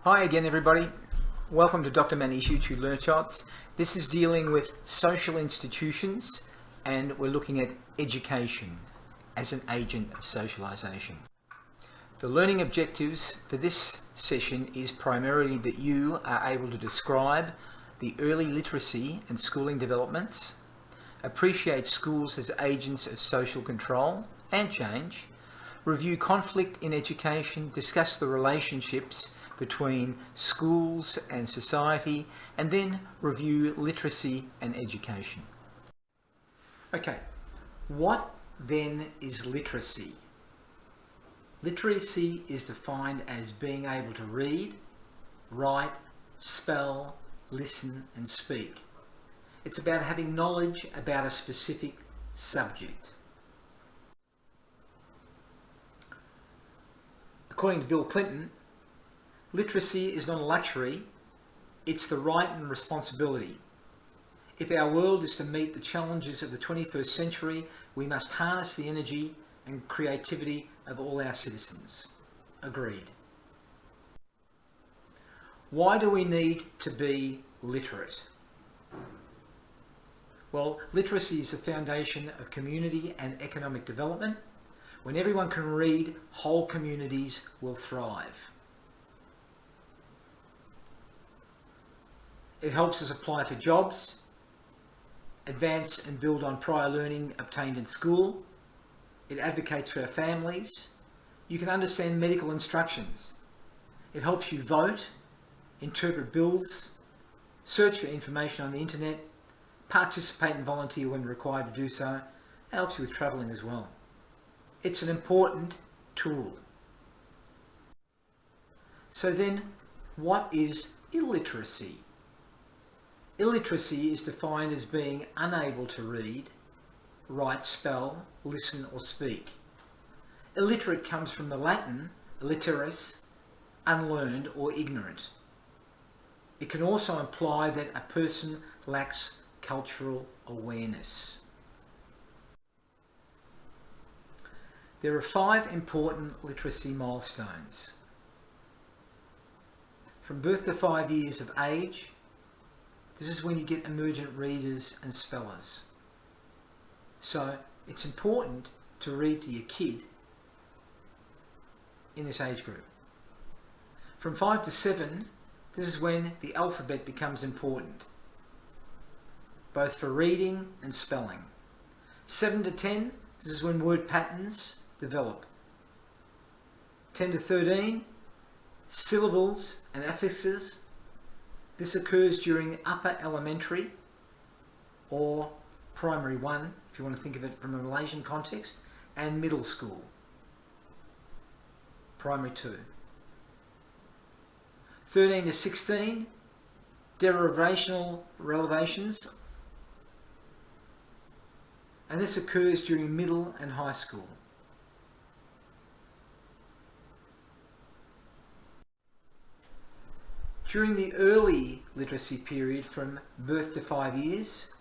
Hi again everybody, welcome to Dr. Manny's YouTube Learnshops. This is dealing with social institutions and we're looking at education as an agent of socialization. The learning objectives for this session is primarily that you are able to describe the early literacy and schooling developments, appreciate schools as agents of social control and change, review conflict in education, discuss the relationships between schools and society, and then review literacy and education. Okay, what then is literacy? Literacy is defined as being able to read, write, spell, listen, and speak. It's about having knowledge about a specific subject. According to Bill Clinton, literacy is not a luxury, it's the right and responsibility. If our world is to meet the challenges of the 21st century, we must harness the energy and creativity of all our citizens. Agreed. Why do we need to be literate? Well, literacy is the foundation of community and economic development. When everyone can read, whole communities will thrive. It helps us apply for jobs, advance and build on prior learning obtained in school. It advocates for our families. You can understand medical instructions. It helps you vote, interpret bills, search for information on the internet, participate and volunteer when required to do so. It helps you with travelling as well. It's an important tool. So then, what is illiteracy? Illiteracy is defined as being unable to read, write, spell, listen or speak. Illiterate comes from the Latin illiteratus, unlearned or ignorant. It can also imply that a person lacks cultural awareness. There are 5 important literacy milestones. From birth to 5 years of age, this is when you get emergent readers and spellers. So it's important to read to your kid in this age group. From 5 to 7, this is when the alphabet becomes important, both for reading and spelling. 7 to 10, this is when word patterns develop. 10 to 13, syllables and affixes. This occurs during the upper elementary or primary 1, if you want to think of it from a Malaysian context, and middle school, primary 2. 13 to 16, derivational relevations, and this occurs during middle and high school. During the early literacy period from birth to 5 years,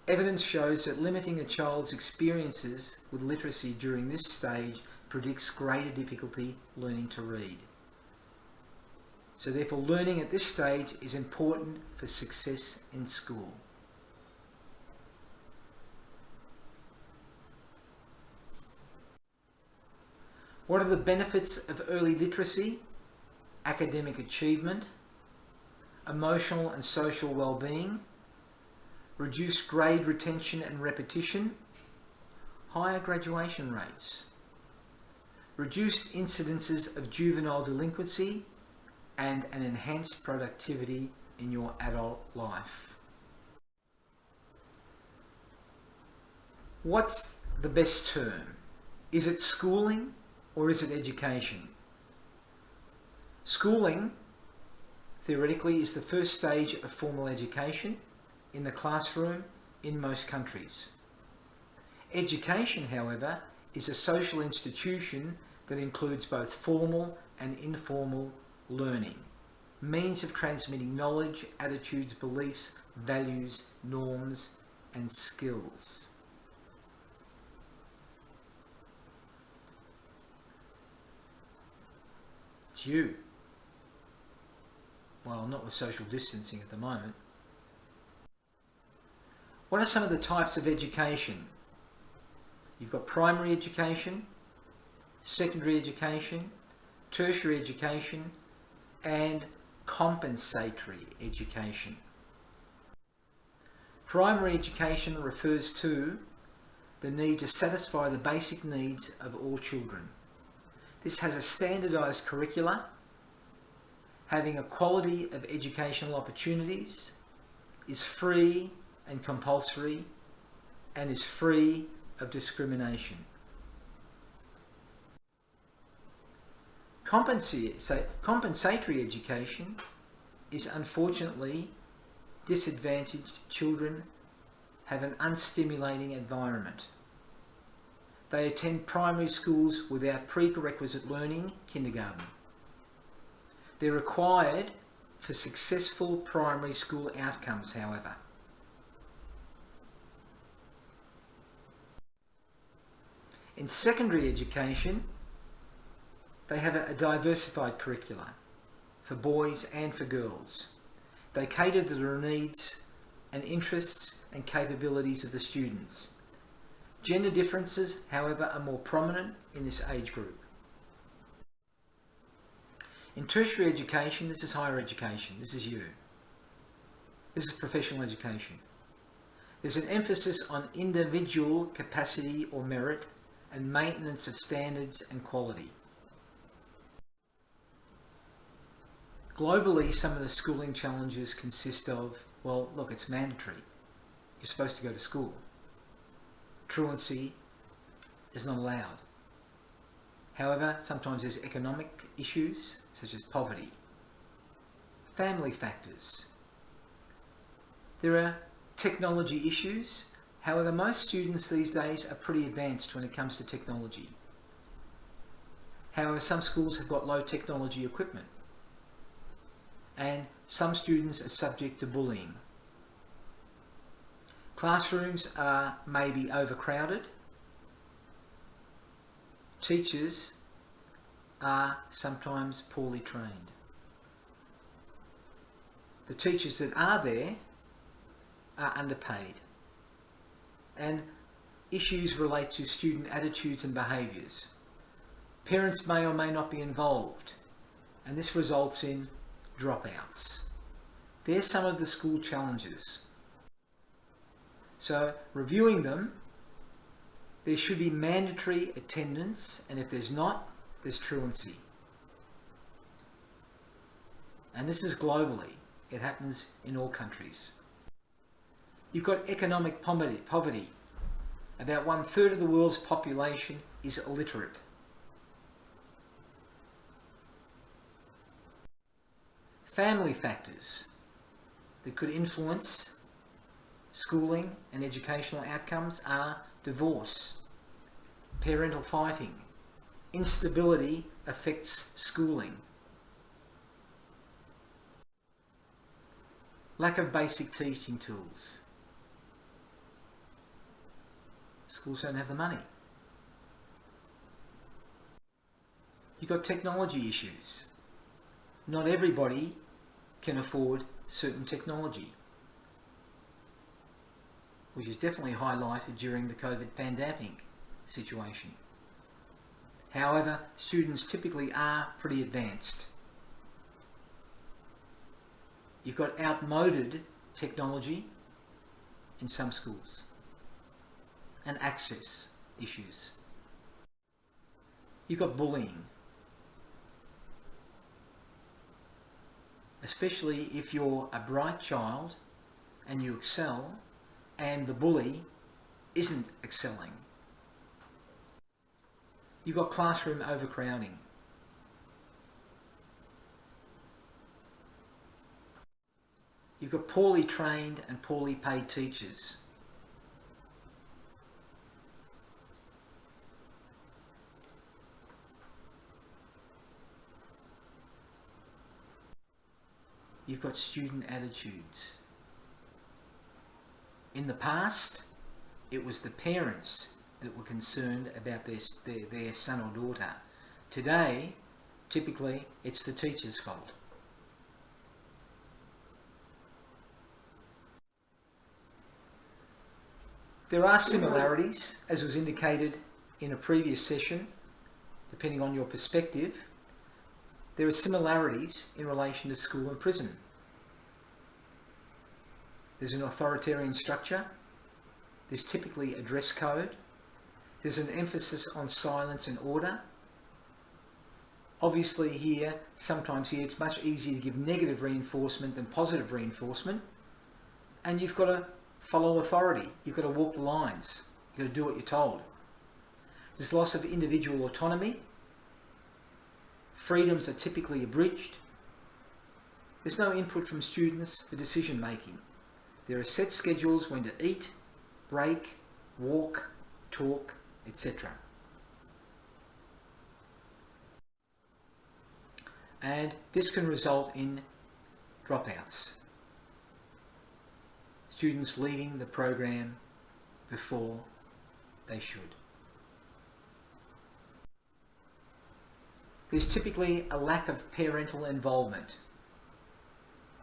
evidence shows that limiting a child's experiences with literacy during this stage predicts greater difficulty learning to read. So therefore, learning at this stage is important for success in school. What are the benefits of early literacy? Academic achievement, emotional and social well-being, reduced grade retention and repetition, higher graduation rates, reduced incidences of juvenile delinquency, and an enhanced productivity in your adult life. What's the best term? Is it schooling or is it education? Schooling, theoretically, is the first stage of formal education in the classroom in most countries. Education, however, is a social institution that includes both formal and informal learning, means of transmitting knowledge, attitudes, beliefs, values, norms, and skills. It's you. Well, not with social distancing at the moment. What are some of the types of education? You've got primary education, secondary education, tertiary education, and compensatory education. Primary education refers to the need to satisfy the basic needs of all children. This has a standardised curricula, having a quality of educational opportunities, is free and compulsory, and is free of discrimination. Compensatory education is unfortunately disadvantaged children have an unstimulating environment. They attend primary schools without prerequisite learning, kindergarten. They're required for successful primary school outcomes, however. In secondary education, they have a diversified curricula for boys and for girls. They cater to the needs and interests and capabilities of the students. Gender differences, however, are more prominent in this age group. In tertiary education, this is higher education, this is you. This is professional education. There's an emphasis on individual capacity or merit and maintenance of standards and quality. Globally, some of the schooling challenges consist of, well, look, it's mandatory. You're supposed to go to school. Truancy is not allowed. However, sometimes there's economic issues, such as poverty. Family factors. There are technology issues. However, most students these days are pretty advanced when it comes to technology. However, some schools have got low technology equipment. And some students are subject to bullying. Classrooms are maybe overcrowded. Teachers are sometimes poorly trained. The teachers that are there are underpaid. And issues relate to student attitudes and behaviours. Parents may or may not be involved, and this results in dropouts. There's some of the school challenges. So, reviewing them, there should be mandatory attendance, and if there's not, there's truancy. And this is globally. It happens in all countries. You've got economic poverty. About 1/3 of the world's population is illiterate. Family factors that could influence schooling and educational outcomes are divorce, parental fighting, instability affects schooling, lack of basic teaching tools. Schools don't have the money. You've got technology issues. Not everybody can afford certain technology, which is definitely highlighted during the COVID pandemic situation. However, students typically are pretty advanced. You've got outmoded technology in some schools and access issues. You've got bullying, especially if you're a bright child and you excel and the bully isn't excelling. You've got classroom overcrowding. You've got poorly trained and poorly paid teachers. You've got student attitudes. In the past, it was the parents that were concerned about their son or daughter. Today, typically, it's the teacher's fault. There are similarities, as was indicated in a previous session, depending on your perspective. There are similarities in relation to school and prison. There's an authoritarian structure. There's typically a dress code. There's an emphasis on silence and order. Obviously sometimes here, it's much easier to give negative reinforcement than positive reinforcement. And you've got to follow authority. You've got to walk the lines. You've got to do what you're told. There's loss of individual autonomy. Freedoms are typically abridged. There's no input from students for decision making. There are set schedules when to eat, break, walk, talk, etc. And this can result in dropouts. Students leaving the program before they should. There's typically a lack of parental involvement.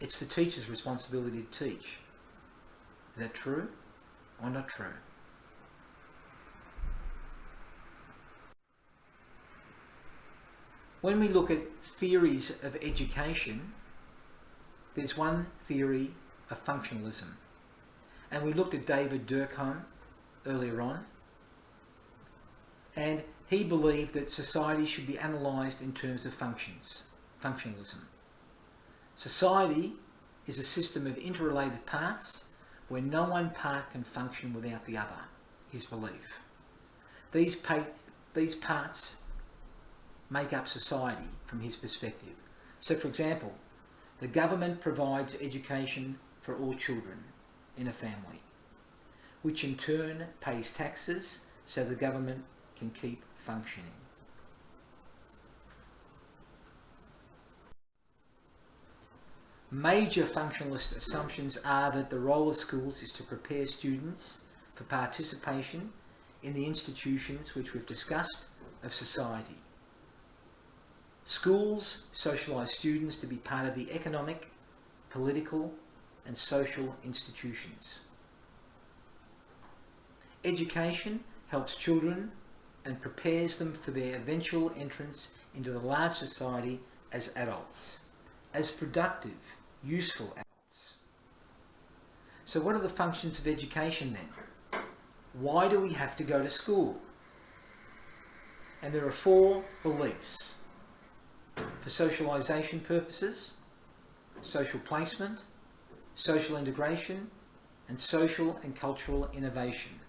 It's the teacher's responsibility to teach. Is that true or not true? When we look at theories of education, there's one theory of functionalism. And we looked at David Durkheim earlier on, and he believed that society should be analysed in terms of functions, functionalism. Society is a system of interrelated parts where no one part can function without the other, his belief. These parts make up society from his perspective. So for example, the government provides education for all children in a family, which in turn pays taxes so the government can keep functioning. Major functionalist assumptions are that the role of schools is to prepare students for participation in the institutions which we've discussed of society. Schools socialise students to be part of the economic, political and social institutions. Education helps children and prepares them for their eventual entrance into the large society as adults, as productive, useful adults. So what are the functions of education then? Why do we have to go to school? And there are 4 beliefs. For socialization purposes, social placement, social integration, and social and cultural innovation.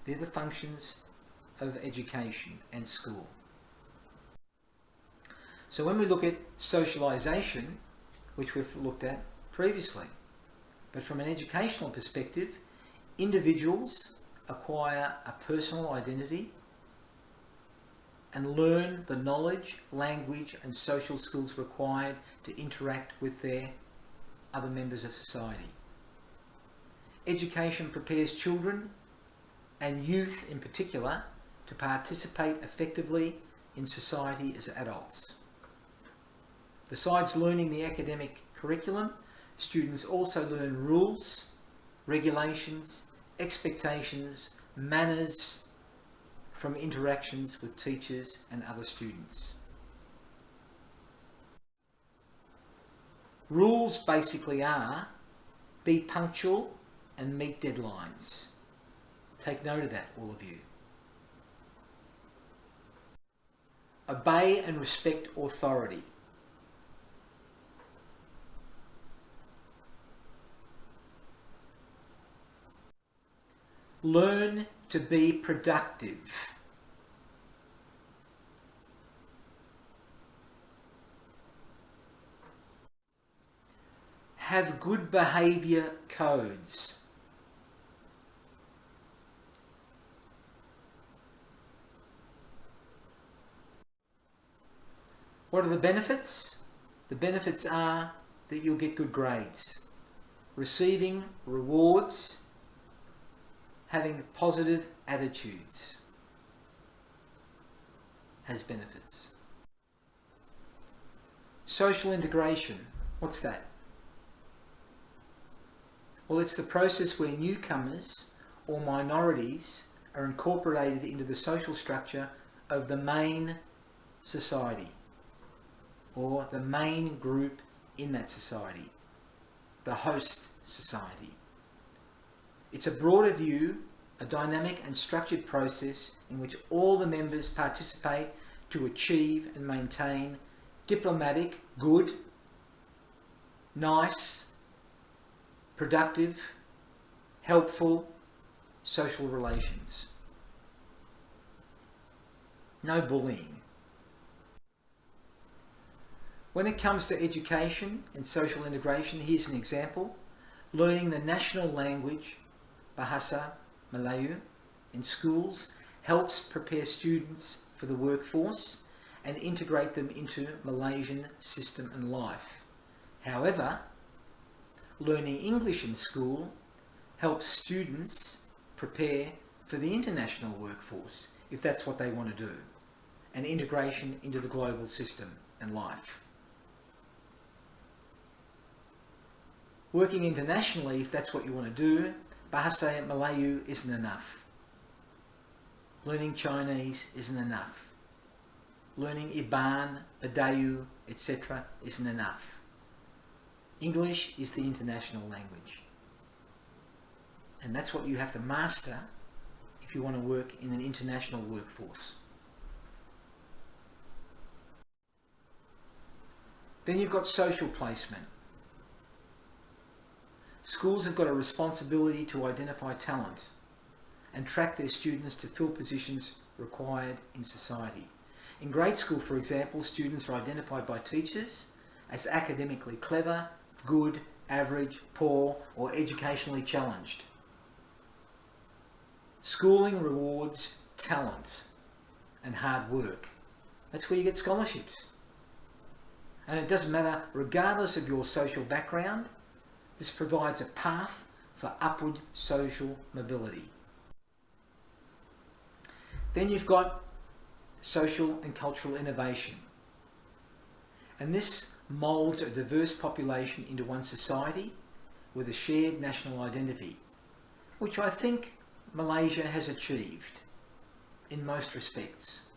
They're the functions of education and school. So when we look at socialization, which we've looked at previously, but from an educational perspective, individuals acquire a personal identity and learn the knowledge, language and social skills required to interact with their other members of society. Education prepares children and youth in particular to participate effectively in society as adults. Besides learning the academic curriculum, students also learn rules, regulations, expectations, manners, from interactions with teachers and other students. Rules basically are be punctual and meet deadlines. Take note of that, all of you. Obey and respect authority. Learn to be productive. Have good behaviour codes. What are the benefits? The benefits are that you'll get good grades, receiving rewards, having positive attitudes has benefits. Social integration, what's that? Well, it's the process where newcomers or minorities are incorporated into the social structure of the main society, or the main group in that society, the host society. It's a broader view, a dynamic and structured process in which all the members participate to achieve and maintain diplomatic, good, nice, productive, helpful social relations. No bullying. When it comes to education and social integration, here's an example. Learning the national language, Bahasa Melayu, in schools helps prepare students for the workforce and integrate them into Malaysian system and life. However, learning English in school helps students prepare for the international workforce, if that's what they want to do, and integration into the global system and life. Working internationally, if that's what you want to do, Bahasa Melayu isn't enough. Learning Chinese isn't enough. Learning Iban, Badayu, etc. isn't enough. English is the international language. And that's what you have to master if you want to work in an international workforce. Then you've got social placement. Schools have got a responsibility to identify talent and track their students to fill positions required in society. In grade school, for example, students are identified by teachers as academically clever, good, average, poor, or educationally challenged. Schooling rewards talent and hard work. That's where you get scholarships. And it doesn't matter, regardless of your social background, this provides a path for upward social mobility. Then you've got social and cultural innovation. And this moulds a diverse population into one society with a shared national identity, which I think Malaysia has achieved in most respects.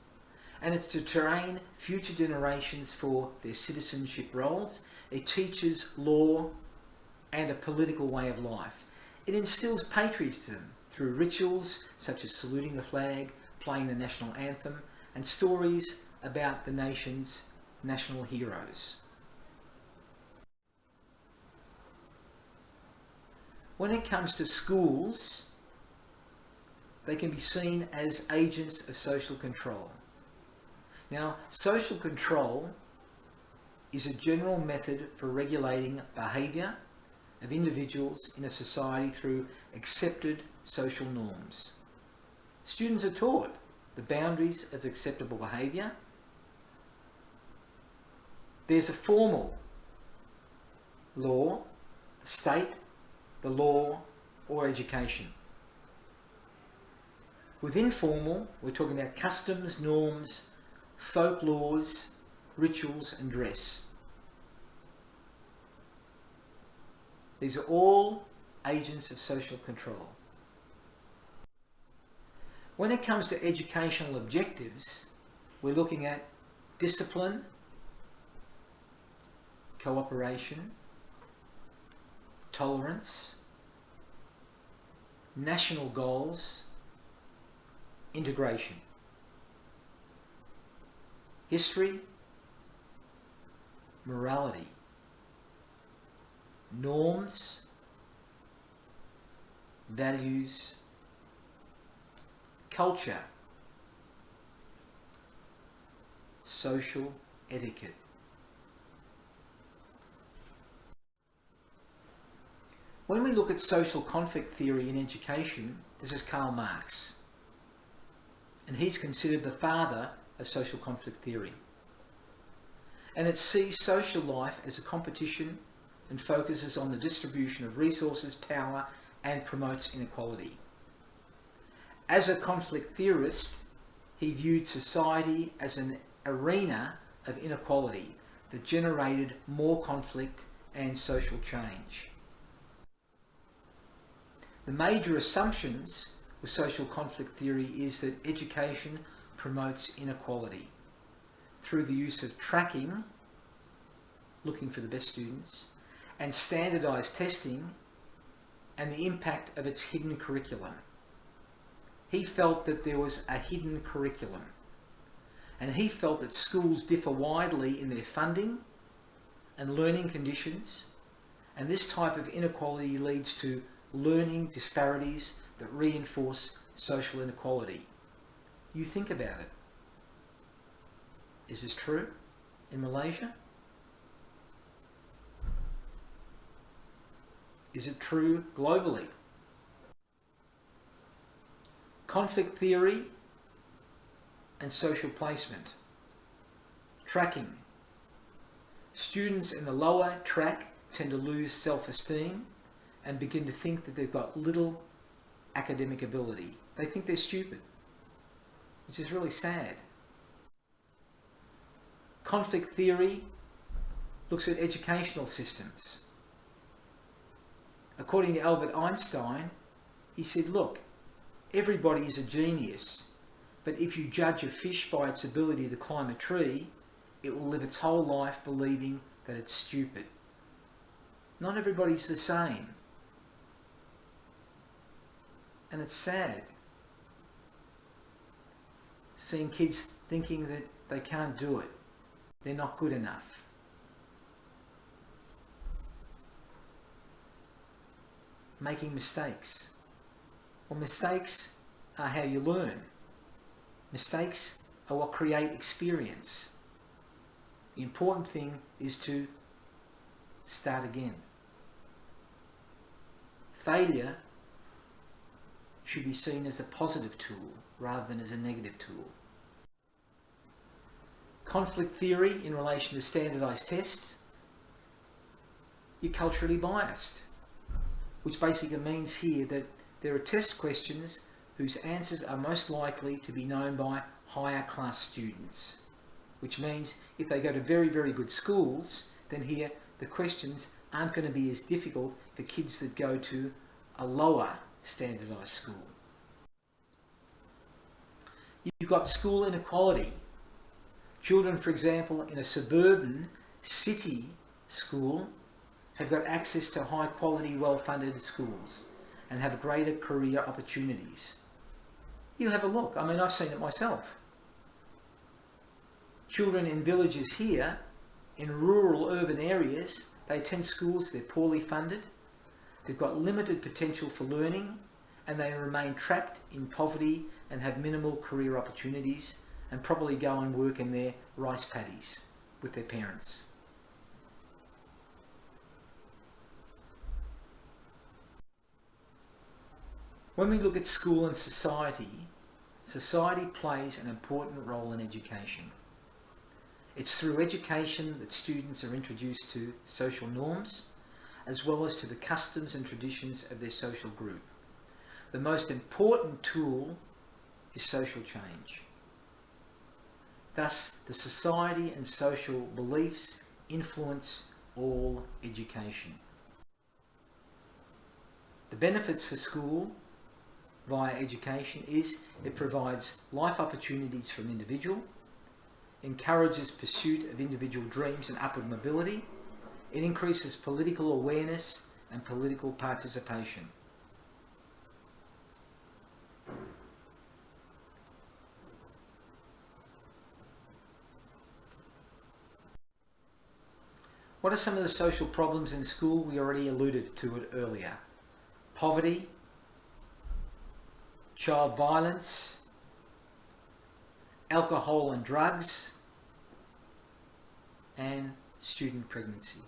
And it's to train future generations for their citizenship roles. It teaches law and a political way of life. It instills patriotism through rituals such as saluting the flag, playing the national anthem, and stories about the nation's national heroes. When it comes to schools, they can be seen as agents of social control. Now, social control is a general method for regulating behaviour of individuals in a society through accepted social norms. Students are taught the boundaries of acceptable behaviour. There's a formal law, the state, the law, or education. With informal, we're talking about customs, norms, folk laws, rituals, and dress. These are all agents of social control. When it comes to educational objectives, we're looking at discipline, cooperation, tolerance, national goals, integration, history, morality, norms, values, culture, social etiquette. When we look at social conflict theory in education, this is Karl Marx, and he's considered the father of social conflict theory. And it sees social life as a competition and focuses on the distribution of resources, power, and promotes inequality. As a conflict theorist, he viewed society as an arena of inequality that generated more conflict and social change. The major assumptions with social conflict theory is that education promotes inequality through the use of tracking, looking for the best students, and standardised testing, and the impact of its hidden curriculum. He felt that there was a hidden curriculum, and he felt that schools differ widely in their funding and learning conditions, and this type of inequality leads to learning disparities that reinforce social inequality. You think about it. Is this true in Malaysia? Is it true globally? Conflict theory and social placement. Tracking. Students in the lower track tend to lose self-esteem and begin to think that they've got little academic ability. They think they're stupid, which is really sad. Conflict theory looks at educational systems. According to Albert Einstein, he said, look, everybody is a genius, but if you judge a fish by its ability to climb a tree, it will live its whole life believing that it's stupid. Not everybody's the same. And it's sad seeing kids thinking that they can't do it. They're not good enough. Making mistakes. Well, mistakes are how you learn. Mistakes are what create experience. The important thing is to start again. Failure should be seen as a positive tool rather than as a negative tool. Conflict theory in relation to standardised tests. You're culturally biased, which basically means here that there are test questions whose answers are most likely to be known by higher class students, which means if they go to very, very good schools, then here the questions aren't going to be as difficult for kids that go to a lower standardised school. You've got school inequality. Children, for example, in a suburban city school have got access to high quality, well-funded schools and have greater career opportunities. You have a look. I mean, I've seen it myself. Children in villages here, in rural urban areas, they attend schools, they're poorly funded, they've got limited potential for learning, and they remain trapped in poverty and have minimal career opportunities and probably go and work in their rice paddies with their parents. When we look at school and society, society plays an important role in education. It's through education that students are introduced to social norms, as well as to the customs and traditions of their social group. The most important tool is social change. Thus, the society and social beliefs influence all education. The benefits for school via education is it provides life opportunities for an individual, encourages pursuit of individual dreams and upward mobility, it increases political awareness and political participation. What are some of the social problems in school? We already alluded to it earlier. Poverty, child violence, alcohol and drugs, and student pregnancy.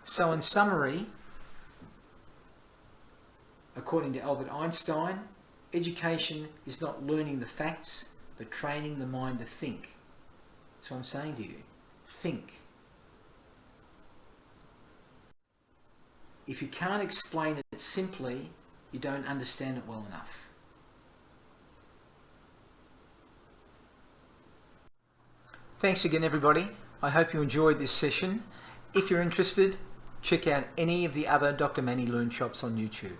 So in summary, according to Albert Einstein, education is not learning the facts, but training the mind to think. That's what I'm saying to you. Think. If you can't explain it simply, you don't understand it well enough. Thanks again, everybody. I hope you enjoyed this session. If you're interested, check out any of the other Dr. Manny Learnshops on YouTube.